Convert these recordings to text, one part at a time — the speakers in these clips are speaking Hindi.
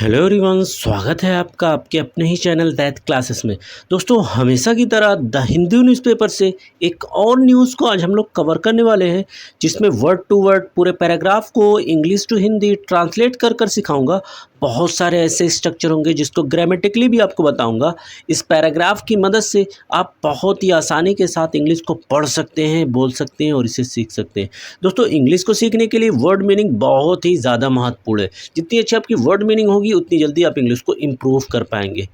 हेलो एवरीवन, स्वागत है आपका आपके अपने ही चैनल दैट क्लासेस में। दोस्तों, हमेशा की तरह द हिंदू न्यूज़पेपर से एक और न्यूज़ को आज हम लोग कवर करने वाले हैं, जिसमें वर्ड टू वर्ड पूरे पैराग्राफ को इंग्लिश टू हिंदी ट्रांसलेट कर कर सिखाऊंगा। बहुत सारे ऐसे स्ट्रक्चर होंगे जिसको ग्रामेटिकली भी आपको बताऊंगा। इस पैराग्राफ की मदद से आप बहुत ही आसानी के साथ इंग्लिश को पढ़ सकते हैं, बोल सकते हैं और इसे सीख सकते हैं। दोस्तों, इंग्लिश को सीखने के लिए वर्ड मीनिंग बहुत ही ज़्यादा महत्वपूर्ण है। जितनी अच्छी आपकी वर्ड मीनिंग होगी उतनी जल्दी आप इंग्लिश को इम्प्रूव कर पाएंगे।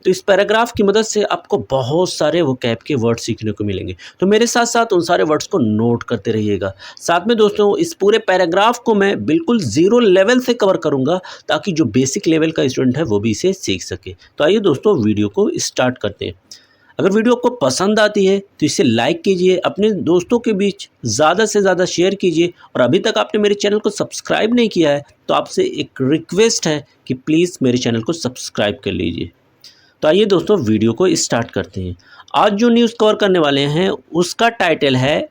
तो इस पैराग्राफ की मदद से आपको बहुत सारे वोकैब के वर्ड सीखने को मिलेंगे। तो मेरे साथ साथ उन सारे वर्ड्स को नोट करते रहिएगा। साथ में दोस्तों, इस पूरे पैराग्राफ को मैं बिल्कुल ज़ीरो लेवल से कवर करूंगा, ताकि जो बेसिक लेवल का स्टूडेंट है वो भी इसे सीख सके। तो आइए दोस्तों, वीडियो को स्टार्ट करते हैं। अगर वीडियो आपको पसंद आती है तो इसे लाइक कीजिए, अपने दोस्तों के बीच ज़्यादा से ज़्यादा शेयर कीजिए, और अभी तक आपने मेरे चैनल को सब्सक्राइब नहीं किया है तो आपसे एक रिक्वेस्ट है कि प्लीज़ मेरे चैनल को सब्सक्राइब कर लीजिए। तो आइए दोस्तों, वीडियो को स्टार्ट करते हैं। आज जो न्यूज़ कवर करने वाले हैं उसका टाइटल है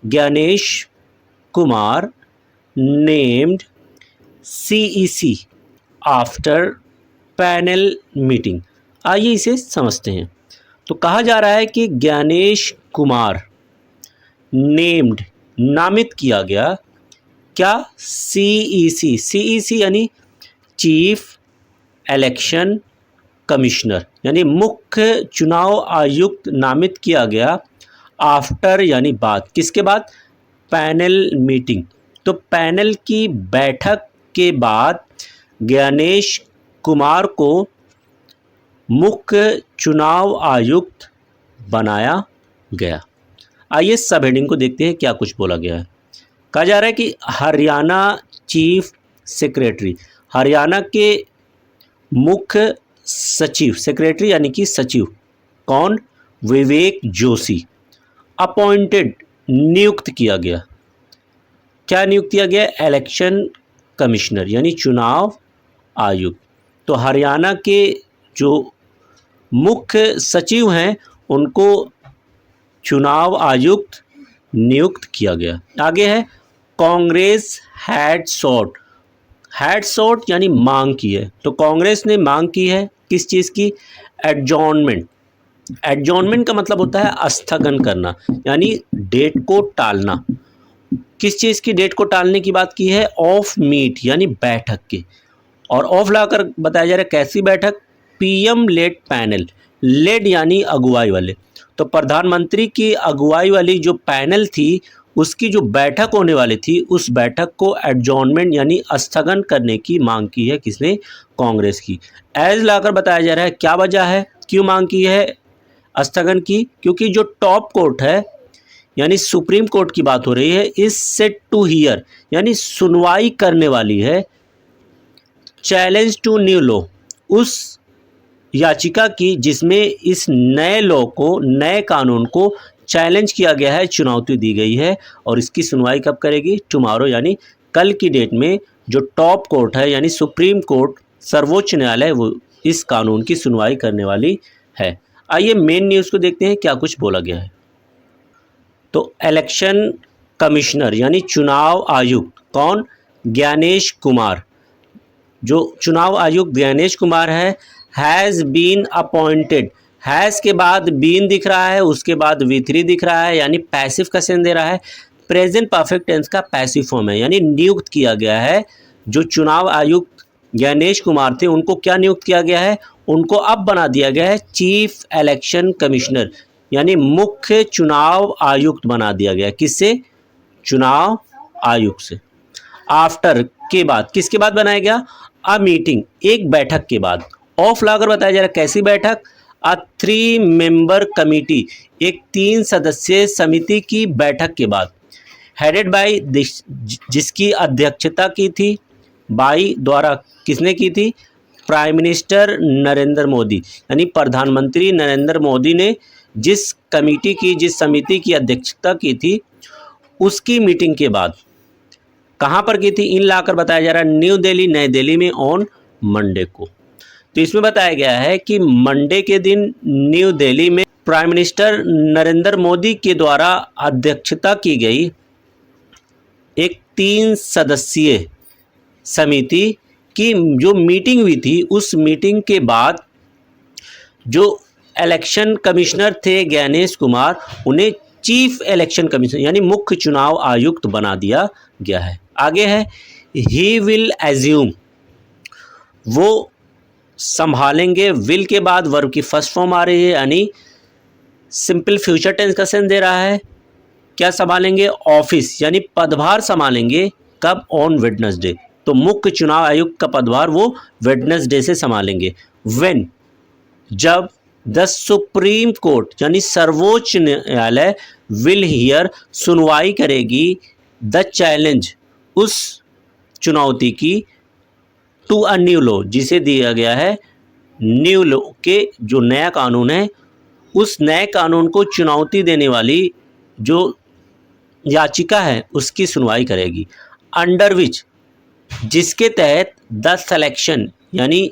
Gyanesh Kumar named CEC after panel meeting. आइए इसे समझते हैं। तो कहा जा रहा है कि ज्ञानेश कुमार नेम्ड नामित किया गया, क्या? CEC यानी चीफ इलेक्शन कमिश्नर, यानी मुख्य चुनाव आयुक्त नामित किया गया। आफ्टर यानी बाद, किसके बाद? Panel meeting. तो पैनल की बैठक के बाद ज्ञानेश कुमार को मुख्य चुनाव आयुक्त बनाया गया। आइए सब हेडिंग को देखते हैं क्या कुछ बोला गया है। कहा जा रहा है कि हरियाणा चीफ सेक्रेटरी, हरियाणा के मुख्य सचिव, सेक्रेटरी यानी कि सचिव, कौन? विवेक जोशी, अपॉइंटेड नियुक्त किया गया। क्या नियुक्त किया गया? इलेक्शन कमिश्नर यानी चुनाव आयुक्त। तो हरियाणा के जो मुख्य सचिव हैं उनको चुनाव आयुक्त नियुक्त किया गया। आगे है कांग्रेस हैड सॉट यानी मांग की है। तो कांग्रेस ने मांग की है किस चीज़ की? एडजॉर्नमेंट। एडजॉर्नमेंट का मतलब होता है स्थगन करना, यानी डेट को टालना। किस चीज़ की डेट को टालने की बात की है? ऑफ मीट यानी बैठक की। और ऑफ लाकर बताया जा रहा है कैसी बैठक? PM लेड पैनल, लेड यानी अगुवाई वाले। तो प्रधानमंत्री की अगुवाई वाली जो पैनल थी उसकी जो बैठक होने वाली थी, उस बैठक को एडजॉर्नमेंट यानी स्थगन करने की मांग की है। किसने? कांग्रेस की। एज लाकर बताया जा रहा है क्या वजह है, क्यों मांग की है स्थगन की? क्योंकि जो टॉप कोर्ट है यानी सुप्रीम कोर्ट की बात हो रही है, इज सेट टू हियर यानी सुनवाई करने वाली है चैलेंज टू न्यू लॉ, उस याचिका की जिसमें इस नए लॉ को, नए कानून को चैलेंज किया गया है, चुनौती दी गई है। और इसकी सुनवाई कब करेगी? टुमारो यानी कल की डेट में जो टॉप कोर्ट है यानी सुप्रीम कोर्ट, सर्वोच्च न्यायालय, वो इस कानून की सुनवाई करने वाली है। आइए मेन न्यूज़ को देखते हैं क्या कुछ बोला गया है। तो इलेक्शन कमिश्नर यानी चुनाव आयुक्त, कौन? ज्ञानेश कुमार। जो चुनाव आयुक्त ज्ञानेश कुमार है, हैज़ बीन अपॉइंटेड। हैज़ के बाद बीन दिख रहा है, उसके बाद V3 दिख रहा है, यानी पैसिव का सेंस दे रहा है। प्रेजेंट परफेक्ट टेंस का पैसिव फॉर्म है, यानी नियुक्त किया गया है। जो चुनाव आयुक्त ज्ञानेश कुमार थे उनको क्या नियुक्त किया गया है? उनको अब बना दिया गया है चीफ इलेक्शन कमिश्नर, यानी मुख्य चुनाव आयुक्त बना दिया गया। किससे? चुनाव आयुक्त से। आफ्टर के बाद, किसके बाद बनाया गया? अ मीटिंग, एक बैठक के बाद। ऑफ लाकर बताया जा रहा है कैसी बैठक? अ 3 मेंबर कमिटी, एक 3 सदस्यीय समिति की बैठक के बाद। हेडेड बाय, जिसकी अध्यक्षता की थी, बाई द्वारा, किसने की थी? प्राइम मिनिस्टर नरेंद्र मोदी, यानी प्रधानमंत्री नरेंद्र मोदी ने जिस कमेटी की, जिस समिति की अध्यक्षता की थी, उसकी मीटिंग के बाद। कहाँ पर की थी? इन लाकर बताया जा रहा है न्यू दिल्ली, नई दिल्ली में, ऑन मंडे को। तो इसमें बताया गया है कि मंडे के दिन न्यू दिल्ली में प्राइम मिनिस्टर नरेंद्र मोदी के द्वारा अध्यक्षता की गई एक 3 सदस्यीय समिति कि जो मीटिंग हुई थी उस मीटिंग के बाद जो इलेक्शन कमिश्नर थे ज्ञानेश कुमार, उन्हें चीफ इलेक्शन कमिश्नर यानी मुख्य चुनाव आयुक्त बना दिया गया है। आगे है ही विल एज्यूम, वो संभालेंगे। विल के बाद वर्ब की फर्स्ट फॉर्म आ रही है यानी सिंपल फ्यूचर टेंस का सेंस दे रहा है। क्या संभालेंगे? ऑफिस यानी पदभार संभालेंगे। कब? On Wednesday. तो मुख्य चुनाव आयुक्त का पदभार वो वेडनेसडे से संभालेंगे। व्हेन, जब द सुप्रीम कोर्ट यानी सर्वोच्च न्यायालय विल हियर, सुनवाई करेगी, द चैलेंज, उस चुनौती की, टू अ न्यू लॉ, जिसे दिया गया है न्यू लॉ के जो नया कानून है, उस नए कानून को चुनौती देने वाली जो याचिका है उसकी सुनवाई करेगी। अंडर विच, जिसके तहत द सिलेक्शन यानी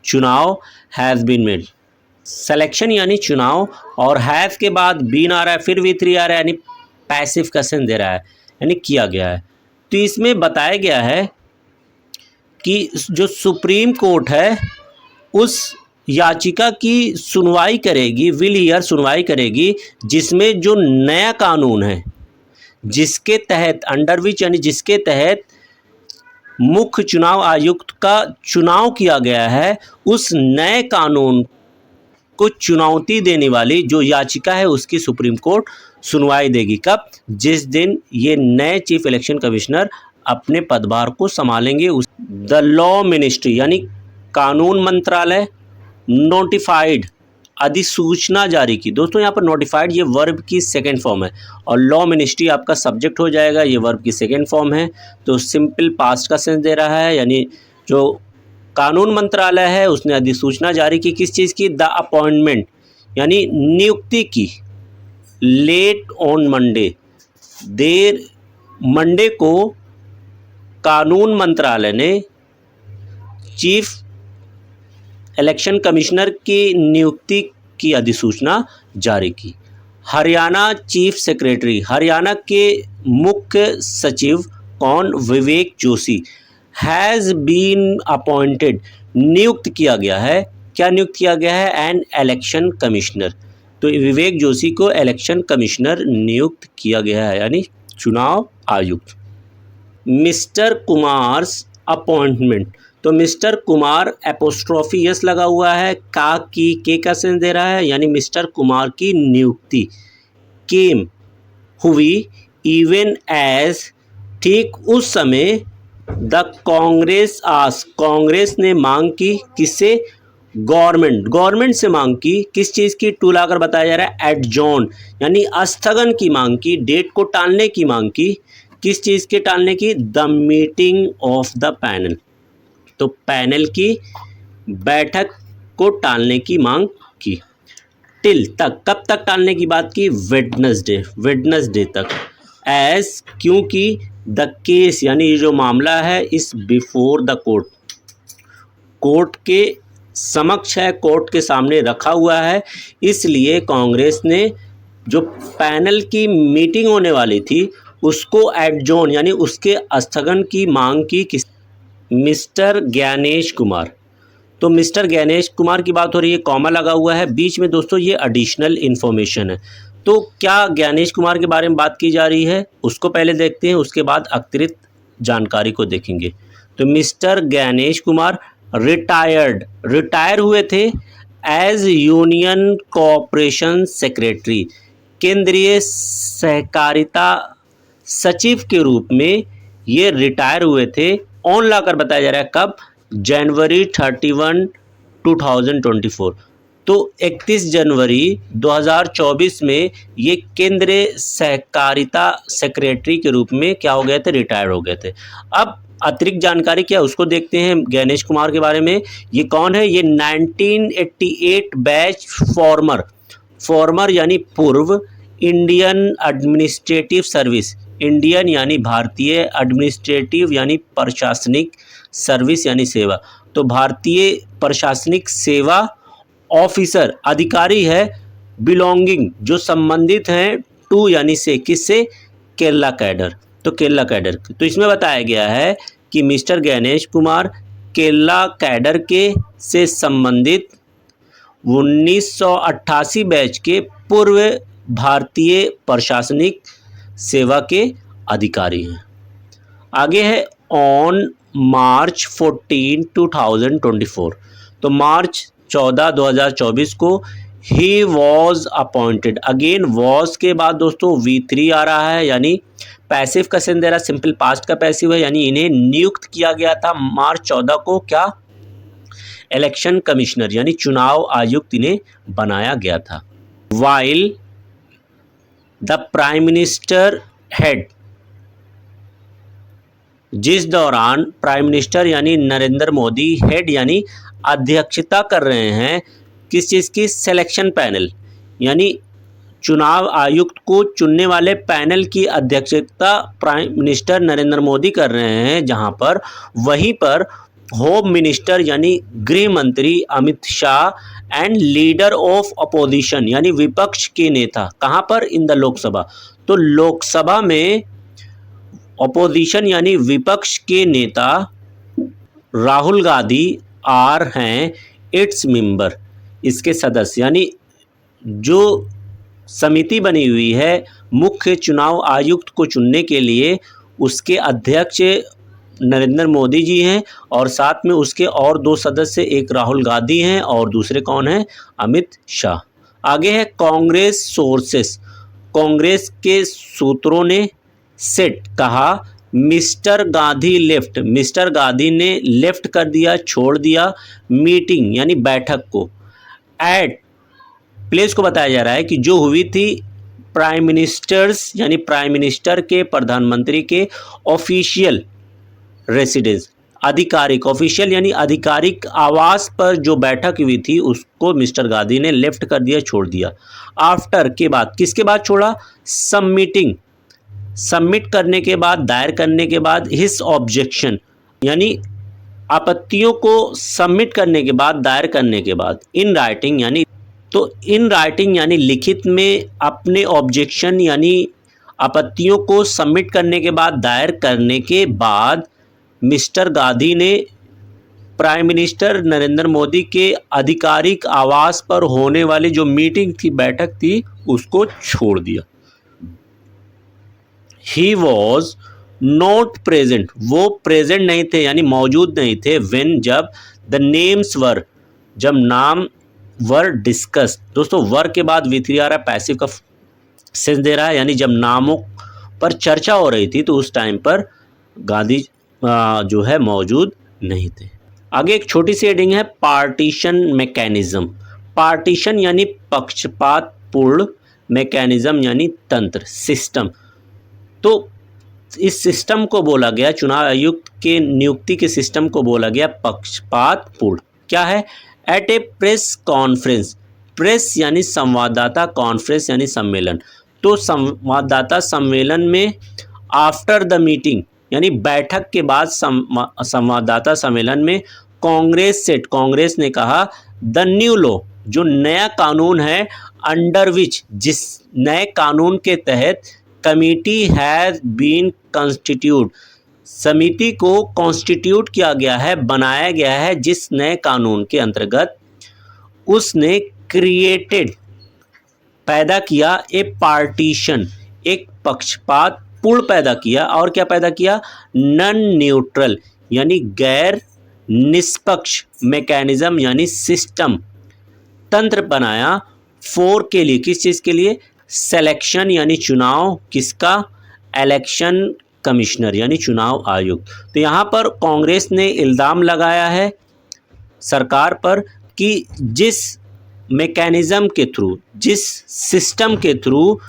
चुनाव हैज़ बीन मेड। सिलेक्शन यानी चुनाव और हैज़ के बाद बीन आ रहा है, फिर V3 आ रहा है यानी पैसिव का सेंस दे रहा है यानी किया गया है। तो इसमें बताया गया है कि जो सुप्रीम कोर्ट है उस याचिका की सुनवाई करेगी, विल हियर सुनवाई करेगी, जिसमें जो नया कानून है जिसके तहत, अंडर विच यानी जिसके तहत मुख्य चुनाव आयुक्त का चुनाव किया गया है, उस नए कानून को चुनौती देने वाली जो याचिका है उसकी सुप्रीम कोर्ट सुनवाई देगी। कब? जिस दिन ये नए चीफ इलेक्शन कमिश्नर अपने पदभार को संभालेंगे। द लॉ मिनिस्ट्री यानी कानून मंत्रालय नोटिफाइड, अधिसूचना जारी की। दोस्तों यहाँ पर नोटिफाइड ये वर्ब की सेकेंड फॉर्म है और लॉ मिनिस्ट्री आपका सब्जेक्ट हो जाएगा, ये वर्ब की सेकेंड फॉर्म है। तो सिंपल पास्ट का सेंस दे रहा है यानी जो कानून मंत्रालय है उसने अधिसूचना जारी की। किस चीज़ की? द अपॉइंटमेंट यानी नियुक्ति की। लेट ऑन मंडे, देर मंडे को कानून मंत्रालय ने चीफ इलेक्शन कमिश्नर की नियुक्ति की अधिसूचना जारी की। हरियाणा चीफ सेक्रेटरी, हरियाणा के मुख्य सचिव कौन? Vivek Joshi. Has been appointed, नियुक्त किया गया है। क्या नियुक्त किया गया है? An election commissioner. तो विवेक जोशी को इलेक्शन कमिश्नर नियुक्त किया गया है यानी चुनाव आयुक्त। मिस्टर कुमार्स अपॉइंटमेंट, तो मिस्टर कुमार एपोस्ट्रोफी यस लगा हुआ है, का की के का सेंस दे रहा है यानी मिस्टर कुमार की नियुक्ति। केम, हुई, इवन एज, ठीक उस समय, द कांग्रेस आस, कांग्रेस ने मांग की। किससे? गवर्नमेंट, गवर्नमेंट से मांग की। किस चीज़ की? टू लाकर बताया जा रहा है एडजॉर्न यानी स्थगन की मांग की, डेट को टालने की मांग की। किस चीज़ के टालने की? The meeting of the panel, तो पैनल की बैठक को टालने की मांग की। टिल, तक, कब तक टालने की बात की? वेडनेसडे, वेडनेसडे तक। एज, क्योंकि द केस यानी ये जो मामला है इस बिफोर द कोर्ट, कोर्ट के समक्ष है, कोर्ट के सामने रखा हुआ है, इसलिए कांग्रेस ने जो पैनल की मीटिंग होने वाली थी उसको एडजॉर्न यानी उसके स्थगन की मांग की। किस? मिस्टर ज्ञानेश कुमार। तो मिस्टर ज्ञानेश कुमार की बात हो रही है, कॉमा लगा हुआ है बीच में। दोस्तों ये एडिशनल इन्फॉर्मेशन है, तो क्या ज्ञानेश कुमार के बारे में बात की जा रही है उसको पहले देखते हैं, उसके बाद अतिरिक्त जानकारी को देखेंगे। तो mister Gyanesh Kumar retired, retire हुए थे एज यूनियन कोऑपरेशन सेक्रेटरी, केंद्रीय सहकारिता सचिव के रूप में ये रिटायर हुए थे। ऑन लाकर बताया जा रहा है कब? जनवरी 31, 2024। तो 31 जनवरी 2024 में ये केंद्रीय सहकारिता सेक्रेटरी के रूप में क्या हो गए थे? रिटायर हो गए थे। अब अतिरिक्त जानकारी क्या उसको देखते हैं ज्ञानेश कुमार के बारे में। ये कौन है? ये 1988 बैच फॉर्मर यानी पूर्व इंडियन एडमिनिस्ट्रेटिव सर्विस, इंडियन यानी भारतीय, एडमिनिस्ट्रेटिव यानी प्रशासनिक, सर्विस यानी सेवा, तो भारतीय प्रशासनिक सेवा ऑफिसर, अधिकारी है, बिलोंगिंग जो संबंधित हैं, टू यानी से, किससे? केरला कैडर, तो केरला कैडर। तो इसमें बताया गया है कि मिस्टर ज्ञानेश कुमार केरला कैडर के से संबंधित 1988 बैच के पूर्व भारतीय प्रशासनिक सेवा के अधिकारी हैं। आगे है ऑन मार्च 14 2024, तो मार्च 14 2024 को he was appointed. Again was के बाद दोस्तों V3 आ रहा है, यानी पैसिव का सेंस दे रहा है, सिंपल पास्ट का पैसिव है, यानी इन्हें नियुक्त किया गया था मार्च 14 को क्या, इलेक्शन कमिश्नर यानी चुनाव आयुक्त इन्हें बनाया गया था। While the prime minister head, जिस दौरान प्राइम मिनिस्टर यानी नरेंद्र मोदी हेड यानी अध्यक्षता कर रहे हैं किस चीज़ की, सिलेक्शन पैनल यानी चुनाव आयुक्त को चुनने वाले पैनल की अध्यक्षता प्राइम मिनिस्टर नरेंद्र मोदी कर रहे हैं, जहां पर वहीं पर होम मिनिस्टर यानी गृह मंत्री Amit Shah and leader of opposition यानी विपक्ष के नेता, कहां पर, इन द लोकसभा, तो लोकसभा में अपोजिशन यानी विपक्ष के नेता राहुल गांधी आर हैं इट्स मेंबर, इसके सदस्य, यानी जो समिति बनी हुई है मुख्य चुनाव आयुक्त को चुनने के लिए, उसके अध्यक्ष नरेंद्र मोदी जी हैं और साथ में उसके और दो सदस्य, एक राहुल गांधी हैं और दूसरे कौन हैं, अमित शाह। आगे है कांग्रेस सोर्सेस, कांग्रेस के सूत्रों ने सेट कहा mister Gandhi left, mister Gandhi ने लेफ्ट कर दिया, छोड़ दिया मीटिंग यानी बैठक को, एट प्लेस को बताया जा रहा है कि जो हुई थी प्राइम मिनिस्टर्स यानी प्राइम मिनिस्टर के, प्रधानमंत्री के ऑफिशियल रेसिडेंस, आधिकारिक, ऑफिशियल यानी आधिकारिक आवास पर जो बैठक हुई थी उसको मिस्टर गांधी ने लेफ्ट कर दिया, छोड़ दिया। आफ्टर के बाद, किसके बाद छोड़ा, सबमिटिंग, सबमिट करने के बाद, दायर करने के बाद, हिज ऑब्जेक्शन यानी आपत्तियों को सबमिट करने के बाद, दायर करने के बाद, इन राइटिंग यानी, तो इन राइटिंग यानी लिखित में अपने ऑब्जेक्शन यानी आपत्तियों को सबमिट करने के बाद, दायर करने के बाद मिस्टर गांधी ने प्राइम मिनिस्टर नरेंद्र मोदी के आधिकारिक आवास पर होने वाली जो मीटिंग थी, बैठक थी, उसको छोड़ दिया। ही वॉज नॉट प्रेजेंट, वो प्रेजेंट नहीं थे यानी मौजूद नहीं थे, व्हेन जब, द नेम्स वर, जब नाम, वर डिस्कस, दोस्तों वर के बाद V3 आ रहा है, पैसिव का सेंस दे रहा है, यानी जब नामों पर चर्चा हो रही थी तो उस टाइम पर गांधी जो है मौजूद नहीं थे। आगे एक छोटी सी हेडिंग है पार्टीशन मैकेनिज्म, पार्टीशन यानी पक्षपातपूर्ण, मैकेनिज्म यानी तंत्र, सिस्टम, तो इस सिस्टम को बोला गया, चुनाव आयुक्त के नियुक्ति के सिस्टम को बोला गया पक्षपातपूर्ण। क्या है, एट ए प्रेस कॉन्फ्रेंस, प्रेस यानी संवाददाता, कॉन्फ्रेंस यानी सम्मेलन, तो संवाददाता सम्मेलन में, आफ्टर द मीटिंग यानी बैठक के बाद, संवाददाता सम्मेलन में, कांग्रेस सेट, कांग्रेस ने कहा, द न्यू लॉ, जो नया कानून है, अंडर विच, जिस नए कानून के तहत, कमिटी हैज़ बीन कॉन्स्टिट्यूट, समिति को कॉन्स्टिट्यूट किया गया है, बनाया गया है, जिस नए कानून के अंतर्गत उसने क्रिएटेड, पैदा किया, ए पार्टीशन, एक पक्षपात पूर्ण पैदा किया, और क्या पैदा किया, नॉन न्यूट्रल यानी गैर निष्पक्ष, मैकेनिज्म यानी सिस्टम, तंत्र बनाया, फोर के लिए, किस चीज़ के लिए, सिलेक्शन यानी चुनाव, किसका, इलेक्शन कमिश्नर यानी चुनाव आयुक्त। तो यहाँ पर कांग्रेस ने इल्ज़ाम लगाया है सरकार पर कि जिस मैकेनिज्म के थ्रू, जिस सिस्टम के थ्रू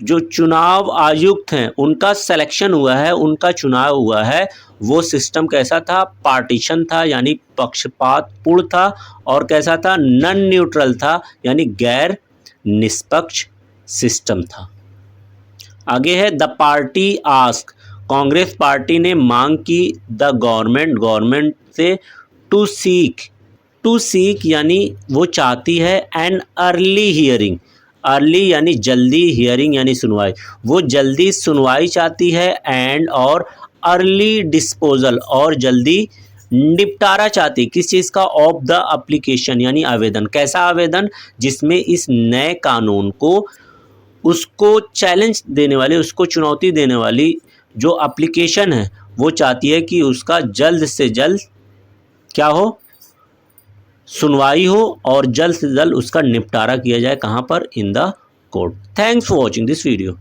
जो चुनाव आयुक्त हैं उनका सिलेक्शन हुआ है, उनका चुनाव हुआ है, वो सिस्टम कैसा था, पार्टीशन था यानी पक्षपातपूर्ण था, और कैसा था, नॉन न्यूट्रल था यानी गैर निष्पक्ष सिस्टम था। आगे है the party ask, Congress party ने मांग की, द गवर्नमेंट, गवर्नमेंट से, टू सीक, टू सीक यानी वो चाहती है, एन अर्ली हियरिंग, अर्ली यानी जल्दी, हियरिंग यानी सुनवाई, वो जल्दी सुनवाई चाहती है, एंड और अर्ली डिस्पोजल, और जल्दी निपटारा चाहती किस चीज़ का, ऑफ द एप्लीकेशन यानी आवेदन। कैसा आवेदन, जिसमें इस नए कानून को उसको चैलेंज देने वाली, उसको चुनौती देने वाली जो एप्लीकेशन है वो चाहती है कि उसका जल्द से जल्द क्या हो, सुनवाई हो और जल्द से जल्द उसका निपटारा किया जाए। कहाँ पर, in the court. Thanks for watching this video.